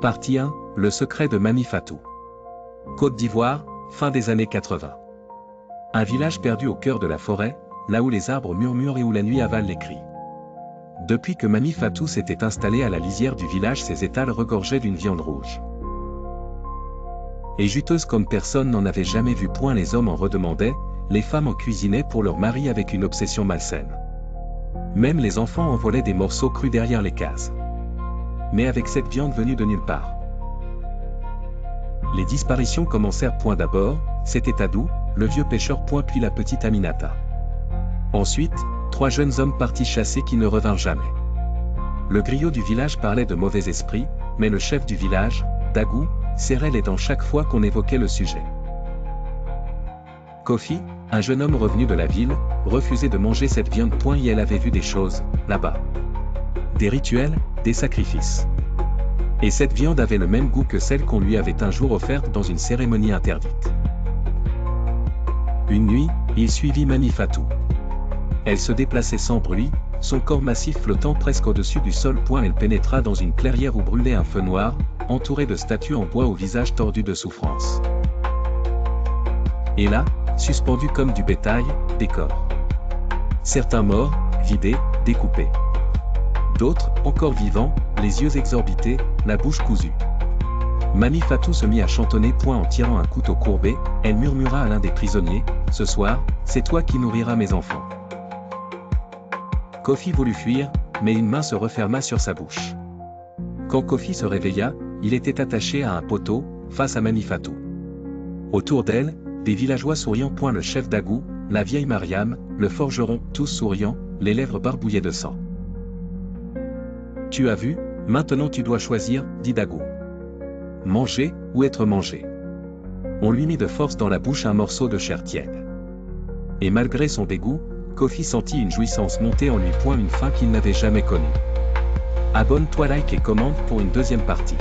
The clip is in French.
Partie 1, le secret de Mami Fatou. Côte d'Ivoire, fin des années 80. Un village perdu au cœur de la forêt, là où les arbres murmurent et où la nuit avale les cris. Depuis que Mami Fatou s'était installée à la lisière du village, ses étals regorgeaient d'une viande rouge. Et juteuse comme personne n'en avait jamais vu point, les hommes en redemandaient, les femmes en cuisinaient pour leurs maris avec une obsession malsaine. Même les enfants en volaient des morceaux crus derrière les cases. Mais avec cette viande venue de nulle part. Les disparitions commencèrent point d'abord, c'était Adou, le vieux pêcheur point, puis la petite Aminata. Ensuite, 3 jeunes hommes partis chasser qui ne revinrent jamais. Le griot du village parlait de mauvais esprits, mais le chef du village, Dagou, serrait les dents chaque fois qu'on évoquait le sujet. Kofi, un jeune homme revenu de la ville, refusait de manger cette viande point, et elle avait vu des choses, là-bas. Des rituels, des sacrifices. Et cette viande avait le même goût que celle qu'on lui avait un jour offerte dans une cérémonie interdite. Une nuit, il suivit Mami Fatou. Elle se déplaçait sans bruit, son corps massif flottant presque au-dessus du sol point. Elle pénétra dans une clairière où brûlait un feu noir, entouré de statues en bois au visage tordu de souffrance. Et là, suspendus comme du bétail, des corps. Certains morts, vidés, découpés. D'autres, encore vivants, les yeux exorbités, la bouche cousue. Mami Fatou se mit à chantonner point en tirant un couteau courbé. Elle murmura à l'un des prisonniers, « Ce soir, c'est toi qui nourriras mes enfants. » Kofi voulut fuir, mais une main se referma sur sa bouche. Quand Kofi se réveilla, il était attaché à un poteau, face à Mami Fatou. Autour d'elle, des villageois souriants point, le chef Dagou, la vieille Mariam, le forgeron, tous souriants, les lèvres barbouillées de sang. « Tu as vu, maintenant tu dois choisir, dit Dagou. Manger, ou être mangé. » On lui mit de force dans la bouche un morceau de chair tiède. Et malgré son dégoût, Kofi sentit une jouissance monter en lui point, une faim qu'il n'avait jamais connue. Abonne-toi, like et commente pour une deuxième partie.